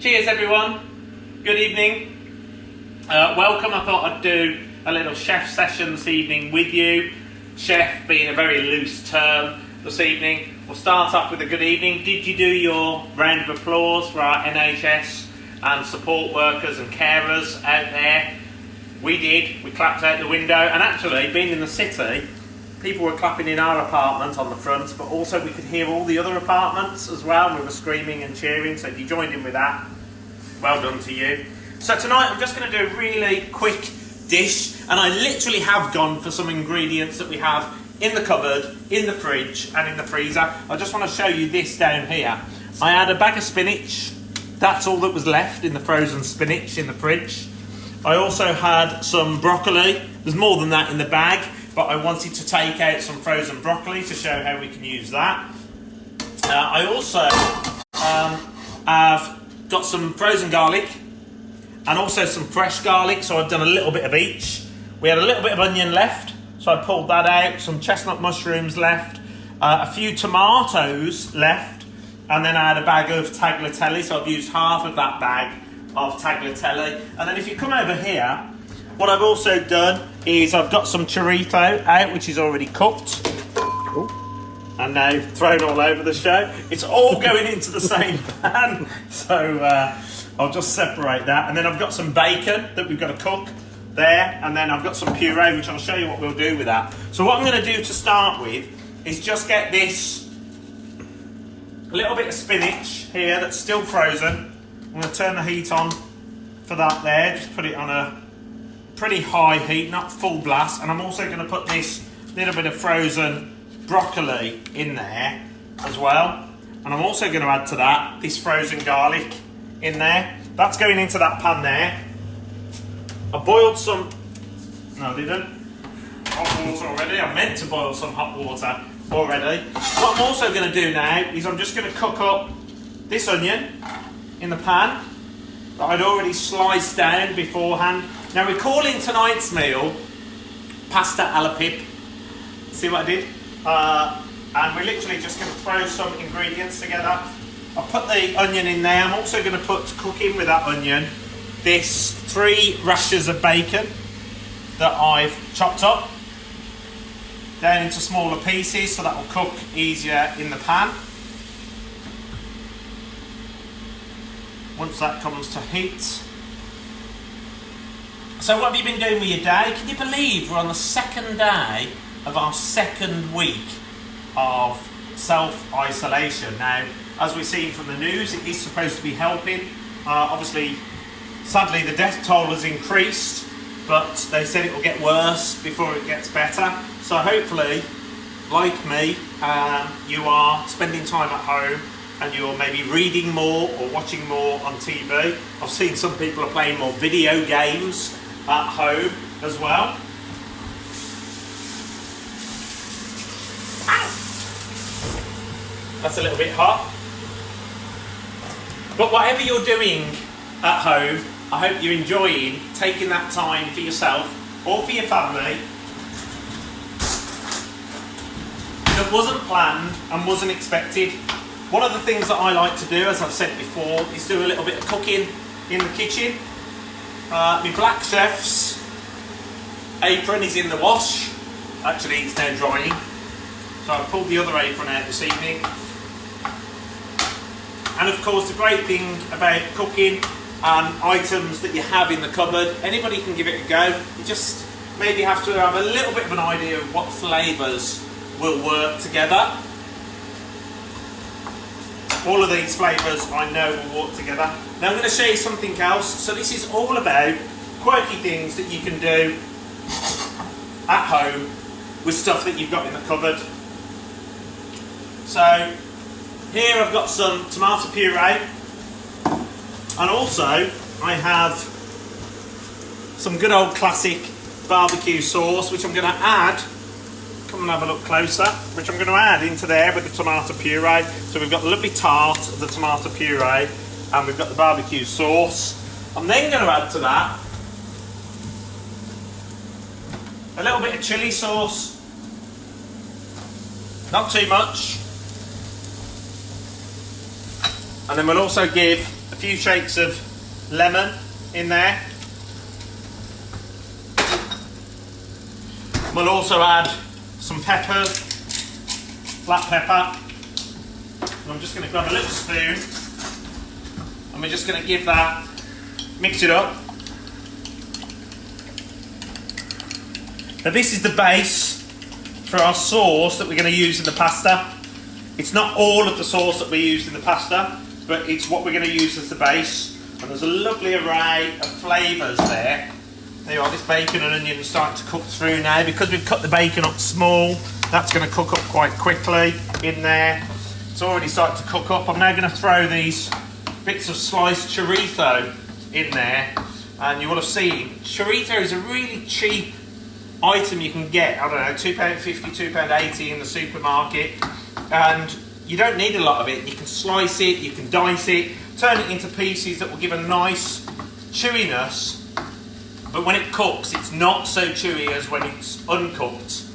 Cheers everyone, good evening, welcome. I thought I'd do a little chef session this evening with you, chef being a very loose term this evening. We'll start off with a good evening. Did you do your round of applause for our NHS and support workers and carers out there? We did, we clapped out the window, and actually being in the city, people were clapping in our apartment on the front, but also we could hear all the other apartments as well, and we were screaming and cheering, so if you joined in with that, well done to you. So tonight I'm just going to do a really quick dish, and I literally have gone for some ingredients that we have in the cupboard, in the fridge and in the freezer. I just want to show you this down here. I had a bag of spinach, that's all that was left in the frozen spinach in the fridge. I also had some broccoli, there's more than that in the bag, but I wanted to take out some frozen broccoli to show how we can use that. I also have got some frozen garlic and also some fresh garlic, so I've done a little bit of each. We had a little bit of onion left, so I pulled that out, some chestnut mushrooms left, a few tomatoes left, and then I had a bag of tagliatelle, so I've used half of that bag of tagliatelle. And then if you come over here, what I've also done is I've got some chorizo out, which is already cooked. And now thrown all over the show. It's all going into the same pan, so I'll just separate that. And then I've got some bacon that we've got to cook there, and then I've got some puree, which I'll show you what we'll do with that. So what I'm going to do to start with is just get this little bit of spinach here that's still frozen. I'm going to turn the heat on for that there, just put it on a pretty high heat, not full blast. And I'm also going to put this little bit of frozen broccoli in there as well, and I'm also going to add to that this frozen garlic in there. That's going into that pan there. I boiled some, no I didn't, hot water already. I meant to boil some hot water already. What I'm also going to do now is I'm just going to cook up this onion in the pan that I'd already sliced down beforehand. Now we're calling tonight's meal pasta a-la-Pip. See what I did? And we're literally just going to throw some ingredients together. I'll put the onion in there. I'm also going to put, to cook in with that onion, this 3 rashers of bacon that I've chopped up down into smaller pieces, so that will cook easier in the pan. Once that comes to heat. So what have you been doing with your day? Can you believe we're on the second day of our second week of self-isolation? Now, as we've seen from the news, it is supposed to be helping. Obviously, sadly, the death toll has increased, but they said it will get worse before it gets better. So hopefully, like me, you are spending time at home and you're maybe reading more or watching more on TV. I've seen some people are playing more video games at home as well. That's a little bit hot. But whatever you're doing at home, I hope you're enjoying taking that time for yourself or for your family that wasn't planned and wasn't expected. One of the things that I like to do, as I've said before, is do a little bit of cooking in the kitchen. My black chef's apron is in the wash. Actually, it's now drying. So I've pulled the other apron out this evening. And of course, the great thing about cooking and items that you have in the cupboard, anybody can give it a go. You just maybe have to have a little bit of an idea of what flavours will work together. All of these flavours I know will work together. Now I'm going to show you something else. So this is all about quirky things that you can do at home with stuff that you've got in the cupboard. So here I've got some tomato puree, and also I have some good old classic barbecue sauce, which I'm going to add, come and have a look closer, which I'm going to add into there with the tomato puree. So we've got the lovely tart of the tomato puree, and we've got the barbecue sauce. I'm then going to add to that a little bit of chilli sauce, not too much. And then we'll also give a few shakes of lemon in there. We'll also add some peppers, black pepper. And I'm just going to grab a little spoon and we're just going to give that, mix it up. Now this is the base for our sauce that we're going to use in the pasta. It's not all of the sauce that we used in the pasta, but it's what we're going to use as the base. And there's a lovely array of flavours there. There you are, this bacon and onion is starting to cook through now. Because we've cut the bacon up small, that's going to cook up quite quickly in there. It's already starting to cook up. I'm now going to throw these bits of sliced chorizo in there. And you will have seen, chorizo is a really cheap item you can get. I don't know, £2.50, £2.80 in the supermarket. And you don't need a lot of it. You can slice it, you can dice it, turn it into pieces that will give a nice chewiness. But when it cooks, it's not so chewy as when it's uncooked,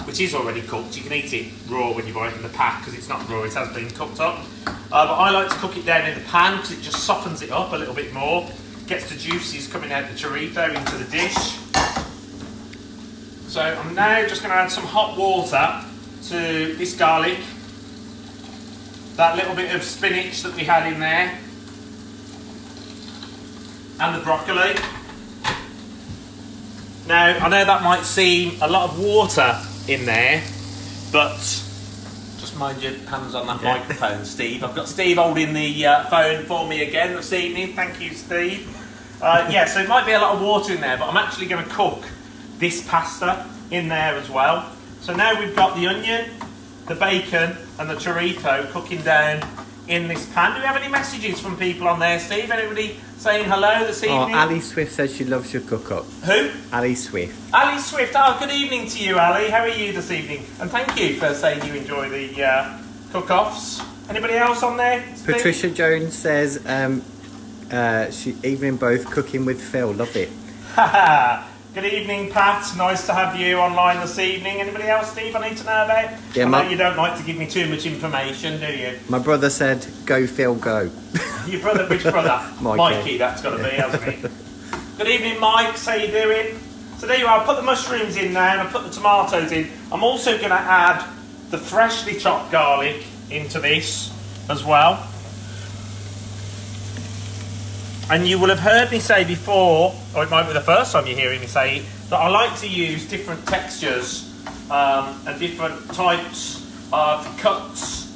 which is already cooked. You can eat it raw when you buy it in the pack because it's not raw, it has been cooked up. But I like to cook it down in the pan because it just softens it up a little bit more, gets the juices coming out the chorizo into the dish. So I'm now just going to add some hot water to this garlic, that little bit of spinach that we had in there, and the broccoli. Now, I know that might seem a lot of water in there, but just mind your hands on that microphone, Steve. I've got Steve holding the phone for me again this evening. Thank you, Steve. Yeah, so it might be a lot of water in there, but I'm actually going to cook this pasta in there as well. So now we've got the onion, the bacon, and the chorizo cooking down in this pan. Do we have any messages from people on there, Steve? Anybody saying hello this evening? Ali Swift says she loves your cook-up. Who? Ali Swift. Ali Swift. Oh, good evening to you, Ali. How are you this evening? And thank you for saying you enjoy the cook-offs. Anybody else on there, Steve? Patricia Jones says she evening both cooking with Phil. Love it. Good evening, Pat. Nice to have you online this evening. Anybody else, Steve, I need to know about? Yeah, I know you don't like to give me too much information, do you? My brother said, go Phil, go. Your brother, which brother? Mikey, that's got to be, hasn't it? Good evening, Mike. How you doing? So there you are. I put the mushrooms in now and I put the tomatoes in. I'm also going to add the freshly chopped garlic into this as well. And you will have heard me say before, or it might be the first time you're hearing me say it, that I like to use different textures and different types of cuts.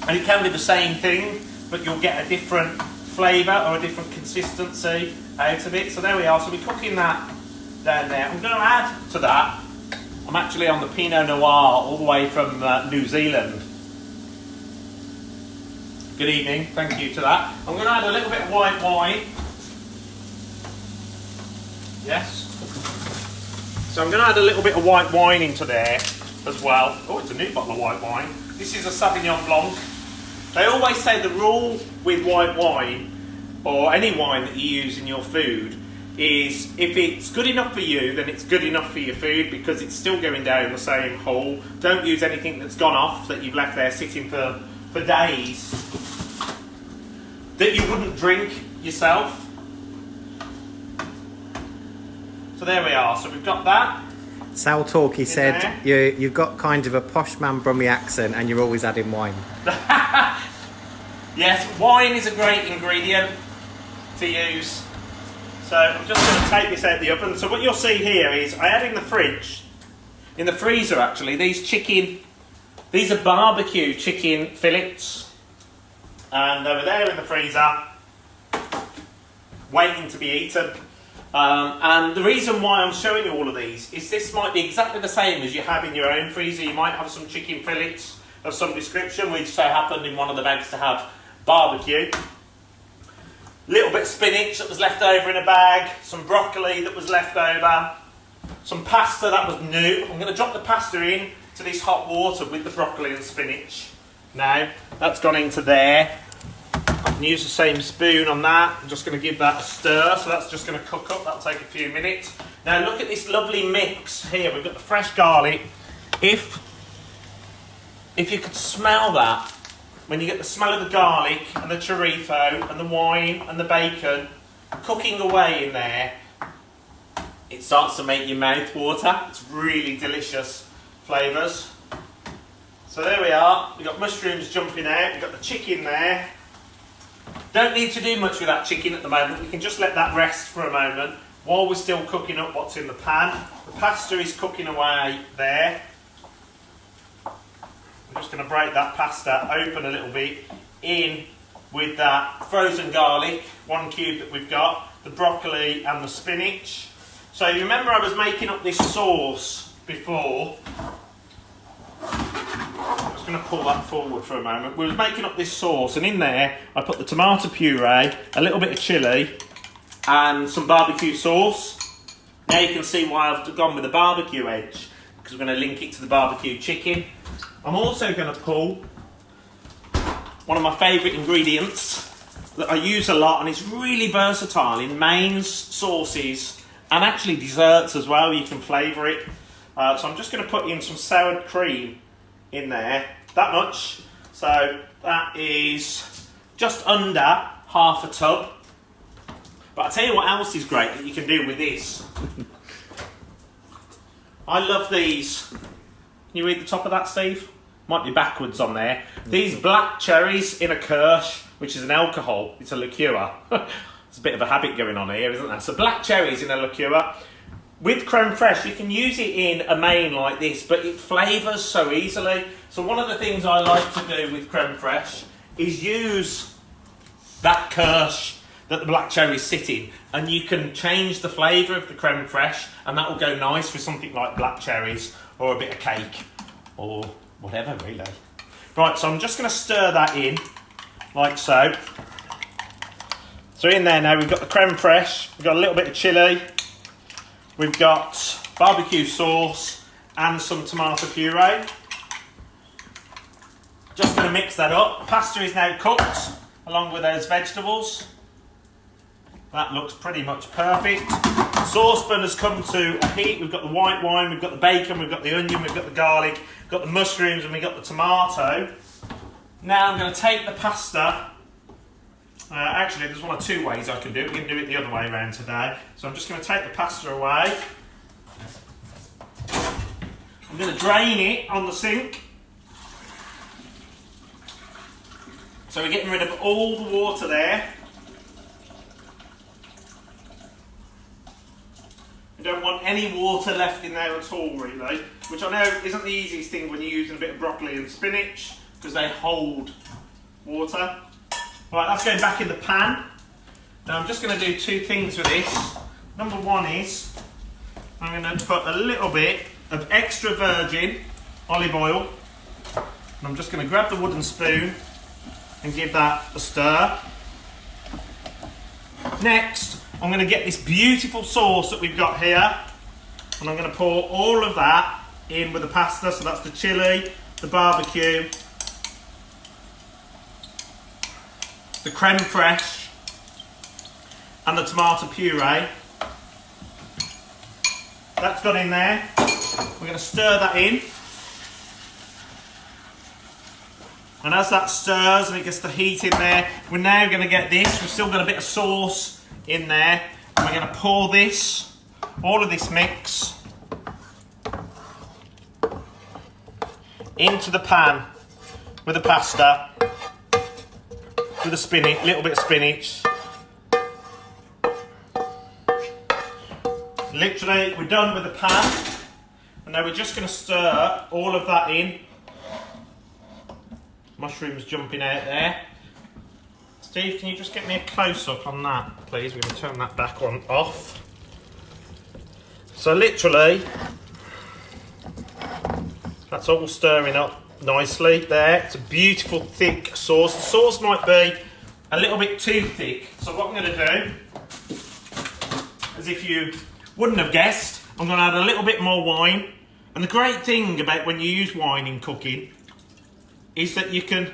And it can be the same thing, but you'll get a different flavour or a different consistency out of it. So there we are. So we're cooking that down there. I'm going to add to that, I'm actually on the Pinot Noir all the way from New Zealand. Good evening, thank you to that. I'm going to add a little bit of white wine. Yes. So I'm going to add a little bit of white wine into there as well. Oh, it's a new bottle of white wine. This is a Sauvignon Blanc. They always say the rule with white wine, or any wine that you use in your food, is if it's good enough for you, then it's good enough for your food because it's still going down the same hole. Don't use anything that's gone off, that you've left there sitting for days, that you wouldn't drink yourself. So there we are. So we've got that. Sal Talkie said you've got kind of a posh man Brummie accent and you're always adding wine. Yes, wine is a great ingredient to use. So I'm just going to take this out of the oven. So what you'll see here is I had in the fridge, in the freezer actually, these are barbecue chicken fillets. And they were there in the freezer, waiting to be eaten. And the reason why I'm showing you all of these is this might be exactly the same as you have in your own freezer. You might have some chicken fillets of some description. We so happened in one of the bags to have barbecue. Little bit of spinach that was left over in a bag, some broccoli that was left over, some pasta that was new. I'm going to drop the pasta in to this hot water with the broccoli and spinach. Now, that's gone into there. I can use the same spoon on that. I'm just going to give that a stir, so that's just going to cook up. That'll take a few minutes. Now look at this lovely mix here. We've got the fresh garlic. If you could smell that, when you get the smell of the garlic and the chorizo and the wine and the bacon cooking away in there, it starts to make your mouth water. It's really delicious flavours. So there we are, we've got mushrooms jumping out, we've got the chicken there. Don't need to do much with that chicken at the moment, we can just let that rest for a moment while we're still cooking up what's in the pan. The pasta is cooking away there. I'm just going to break that pasta open a little bit in with that frozen garlic, 1 cube that we've got, the broccoli and the spinach. So you remember I was making up this sauce before. I'm just going to pull that forward for a moment. We were making up this sauce and in there I put the tomato puree, a little bit of chilli and some barbecue sauce. Now you can see why I've gone with the barbecue edge, because we're going to link it to the barbecue chicken. I'm also going to pull one of my favourite ingredients that I use a lot and it's really versatile in mains, sauces and actually desserts as well. You can flavour it. So I'm just going to put in some sour cream in there, that much. So that is just under half a tub. But I'll tell you what else is great that you can do with this. I love these. Can you read the top of that, Steve? Might be backwards on there. These black cherries in a kirsch, which is an alcohol. It's a liqueur. It's a bit of a habit going on here, isn't there? So black cherries in a liqueur. With creme fraiche, you can use it in a main like this, but it flavours so easily. So one of the things I like to do with creme fraiche is use that kirsch that the black cherries sit in, and you can change the flavour of the creme fraiche, and that will go nice with something like black cherries or a bit of cake or whatever, really. Right, so I'm just going to stir that in like so. So in there now we've got the creme fraiche, we've got a little bit of chilli, we've got barbecue sauce and some tomato puree. Just going to mix that up. Pasta is now cooked along with those vegetables. That looks pretty much perfect. The saucepan has come to a heat. We've got the white wine, we've got the bacon, we've got the onion, we've got the garlic, we've got the mushrooms and we've got the tomato. Now I'm going to take the pasta. Actually, there's one or two ways I can do it. We can do it the other way around today. So I'm just going to take the pasta away. I'm going to drain it on the sink. So we're getting rid of all the water there. We don't want any water left in there at all, really, which I know isn't the easiest thing when you're using a bit of broccoli and spinach, because they hold water. Right, that's going back in the pan. Now I'm just going to do two things with this. Number one is, I'm going to put a little bit of extra virgin olive oil, and I'm just going to grab the wooden spoon and give that a stir. Next, I'm going to get this beautiful sauce that we've got here, and I'm going to pour all of that in with the pasta. So that's the chilli, the barbecue, the creme fraiche, and the tomato puree. That's gone in there. We're going to stir that in. And as that stirs and it gets the heat in there, we're now going to get this. We've still got a bit of sauce in there. And we're going to pour this, all of this mix, into the pan with the pasta, with the spinach, little bit of spinach. Literally, we're done with the pan. And now we're just going to stir all of that in. Mushrooms jumping out there. Steve, can you just get me a close-up on that, please? We're going to turn that back on off. So literally, that's all stirring up nicely there. It's a beautiful thick sauce. The sauce might be a little bit too thick. So what I'm going to do, as if you wouldn't have guessed, I'm going to add a little bit more wine. And the great thing about when you use wine in cooking is that you can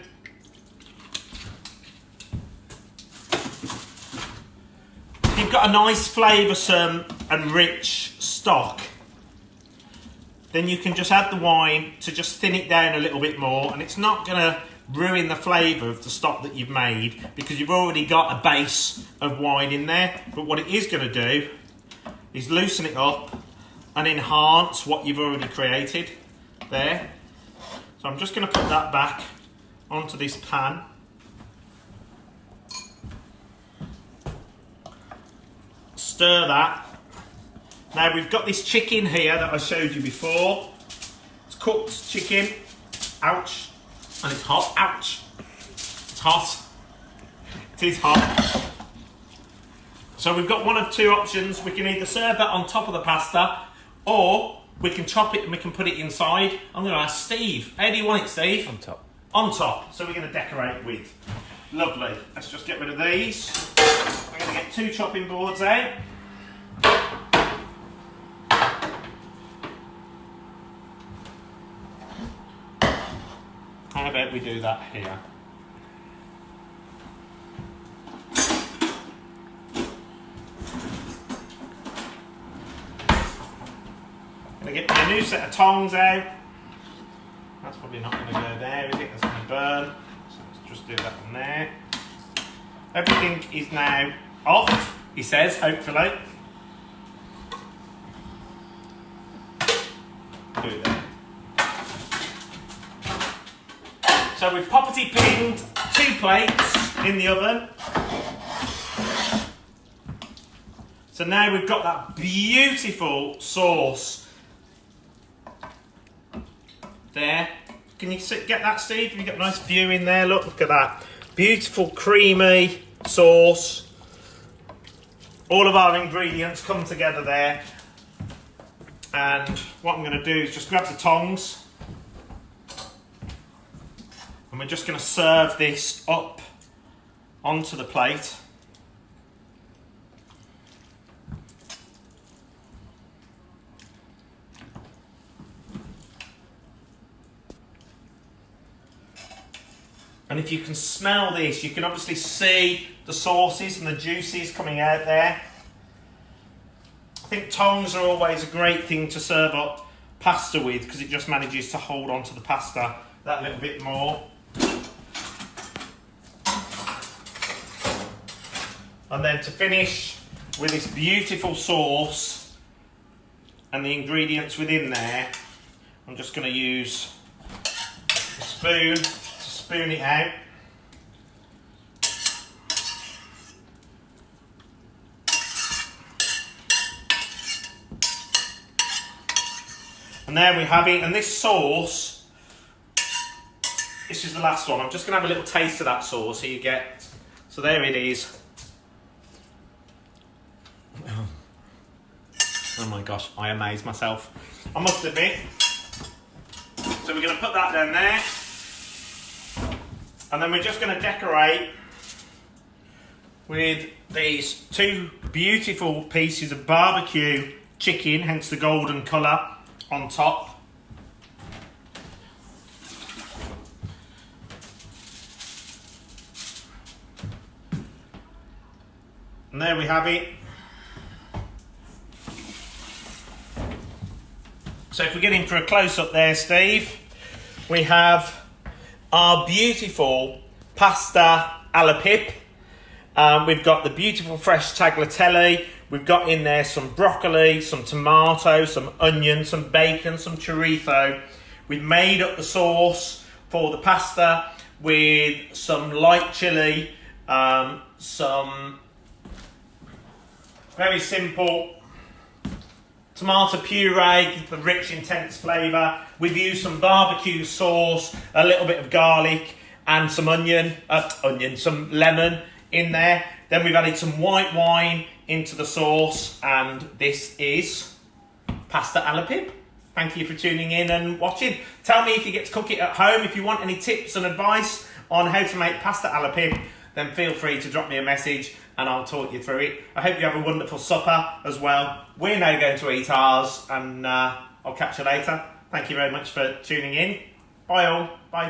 you've got a nice flavoursome and rich stock, then you can just add the wine to just thin it down a little bit more, and it's not going to ruin the flavour of the stock that you've made because you've already got a base of wine in there. But what it is going to do is loosen it up and enhance what you've already created there. So I'm just going to put that back onto this pan. Stir that. Now we've got this chicken here that I showed you before. It's cooked chicken. Ouch. And it's hot. Ouch. It's hot. It is hot. So we've got one of two options. We can either serve that on top of the pasta, or we can chop it and we can put it inside. I'm going to ask Steve. How do you want it, Steve? On top. On top. So we're going to decorate with. Lovely. Let's just get rid of these. I'm going to get 2 chopping boards out. How about we do that here? Gonna get my new set of tongs out. That's probably not going to go there, is it? That's going to burn. So let's just do that on there. Everything is now off, he says, hopefully. Do it there. So we've poppity pinged 2 plates in the oven. So now we've got that beautiful sauce there. Can you get that, Steve? Have you got a nice view in there? Look at that. Beautiful creamy sauce. All of our ingredients come together there. And what I'm going to do is just grab the tongs. And we're just going to serve this up onto the plate. And if you can smell this, you can obviously see the sauces and the juices coming out there. I think tongs are always a great thing to serve up pasta with because it just manages to hold onto the pasta that little bit more. And then to finish with this beautiful sauce and the ingredients within there, I'm just going to use a spoon to spoon it out. And there we have it. And this sauce, this is the last one. I'm just going to have a little taste of that sauce so you get. So there it is. Oh my gosh, I amaze myself. I must admit. So we're going to put that down there. And then we're just going to decorate with these 2 beautiful pieces of barbecue chicken, hence the golden colour, on top. And there we have it. So if we get in for a close-up there, Steve, we have our beautiful pasta a-la-Pip. We've got the beautiful fresh tagliatelle. We've got in there some broccoli, some tomato, some onion, some bacon, some chorizo. We've made up the sauce for the pasta with some light chilli, some very simple tomato puree, the rich, intense flavour. We've used some barbecue sauce, a little bit of garlic, and some some lemon in there. Then we've added some white wine into the sauce, and this is pasta a-la-Pip. Thank you for tuning in and watching. Tell me if you get to cook it at home. If you want any tips and advice on how to make pasta a-la-Pip, then feel free to drop me a message and I'll talk you through it. I hope you have a wonderful supper as well. We're now going to eat ours, and I'll catch you later. Thank you very much for tuning in. Bye all.